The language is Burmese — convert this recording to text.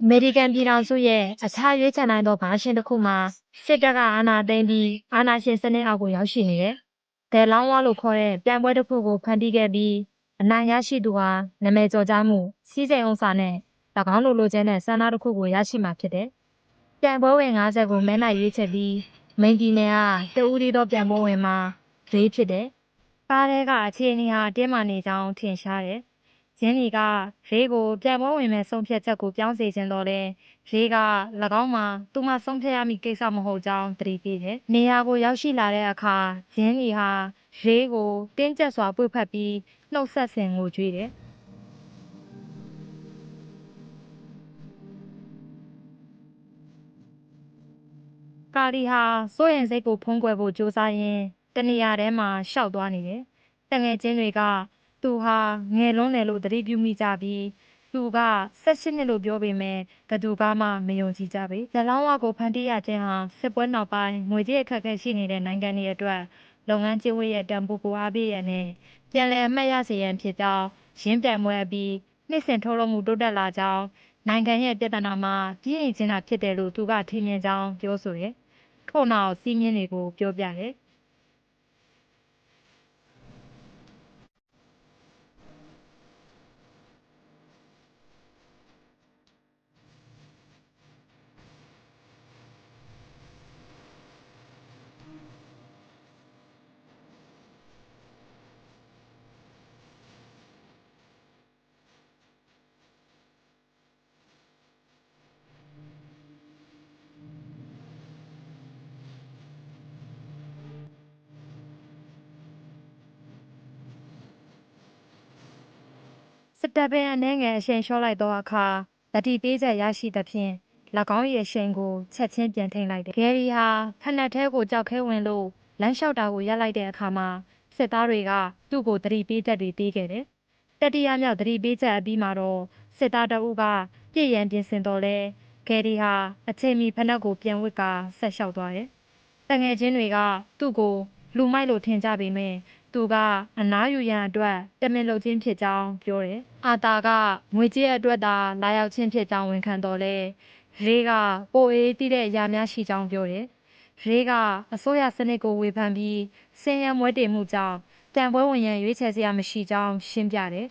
အမေရိကန်ပြည်ထောင်စုရဲ့အခြားရွေးချယ်နိုင်သောဘာရှင်တစ်ခုမှာစစ်တပ်ကအာဏာသိမ်းပြီးအာဏာရှင်စနစ်အောက်ကိုရောက်ရှိနေတယ်။ဒယ်လောင်းဝါလို့ခေါ်တဲ့ပြိုင်ပွဲတစ်ခုကိုဖန်တီးခဲ့ပြီးအနိုင်ရရှိသူဟာနာမည်ကျော်ကြားမှုစီးစိမ်ဥစ္စာနဲ့၎င်းလိုချင်တဲ့ဆန္ဒတစ်ခုကိုရရှိမှာဖြစ်တယ်။ပြိုင်ပွဲဝင်90ကိုမဲနိုင်ရွေးချယ်ပြီးမိန်ပြည်နယ်ကတဦးတည်းသောပြိုင်ပွဲဝင်မှာ၄ဖြစ်တယ်။ကားထဲကအခြေအနေဟာတင်းမာနေကြောင်းထင်ရှားတယ်။ရင်းလီကလေးကိုပြိုင်ပွဲဝင်မဲ့ဆုံးဖြတ်ချက်ကိုပြောင်းစေခြင်းတော့လဲလေးက၎င်းမှာသူမဆုံးဖြတ်ရမည့်ကိစ္စမဟုတ်ကြောင်းသတိပေးတယ်။နေရာကိုရောက်ရှိလာတဲ့အခါရင်းလီဟာလေးကိုတင်းကျပ်စွာပွေ့ဖက်ပြီးနှုတ်ဆက်ဆင်ငိုကြွေးတယ်။ကာလီဟာစိုးရင်စိတ်ကိုဖုံးကွယ်ဖို့ကြိုးစားရင်းတနေရာထဲမှာရှောက်သွားနေတယ်။တငယ်ချင်းတွေကသူဟာငယ်လွန်းတယ်လို့သတိပြုမိကြပြီးသူက18နှစ်လို့ပြောပေမဲ့ဘသူကမှမယုံကြည်ကြပေ။ဇလောင်းဝါကိုဖန်တီးရခြင်းဟာစစ်ပွဲနောက်ပိုင်းငွေကြေးအခက်အခဲရှိနေတဲ့နိုင်ငံတွေအတွက်လုပ်ငန်းကျင်းဝတ်ရဲ့တန်ဖိုးကိုအားပေးရတဲ့ပြန်လည်အမှတ်ရစေရန်ဖြစ်ကြောင်းရင်းပြိုင်ပွဲအပြီးနှစ်စဉ်ထုတ်လုပ်မှုတိုးတက်လာကြောင်းနိုင်ငံရဲ့ပြဿနာမှာပြည်ရင်ချင်းတာဖြစ်တယ်လို့သူကထင်မြင်ကြောင်းပြောဆိုတယ်။ထို့နောက်စီးမြင်တွေကိုပြောပြတယ်။စစ်တပ်ပင်အနေငယ်အရှိန်လျှော့လိုက်သောအခါတတိပေးချက်ရရှိသဖြင့်၎င်း၏အရှိန်ကိုချက်ချင်းပြန်ထိန်လိုက်တယ်။ဂယ်ရီဟာဖက်နှက်ထဲကိုကြောက်ခဲဝင်လို့လမ်းလျှောက်တာကိုရပ်လိုက်တဲ့အခါမှာစစ်သားတွေကသူ့ကိုတတိပေးချက်တွေပေးခဲ့တယ်။တတိယမြောက်တတိပေးချက်အပြီးမှာတော့စစ်သားတအုပ်ကပြည့်ရန်ပြင်ဆင်တော်လဲဂယ်ရီဟာအချိန်မီဖက်နှက်ကိုပြန်ဝစ်ကာဆက်လျှောက်သွားတယ်။တငယ်ချင်းတွေကသူ့ကိုလူမိုက်လို့ထင်ကြပေမဲ့သူကအနားယူရန်အတွက်တမင်လုပ်ခြင်းဖြစ်ကြောင်းပြောတယ်။အာတာကငွေကြေးအတွက်သာလာရောက်ခြင်းဖြစ်ကြောင်းဝန်ခံတော်လဲရေးကပိုအေးတည်တဲ့အရာများရှိကြောင်းပြောတယ်။ရေးကအစိုးရစနစ်ကိုဝေဖန်ပြီးစင်ရမွဲတေမှုကြောင့်တန်ပွဲဝင်ရန်ရွေးချယ်စရာမရှိကြောင်းရှင်းပြတယ်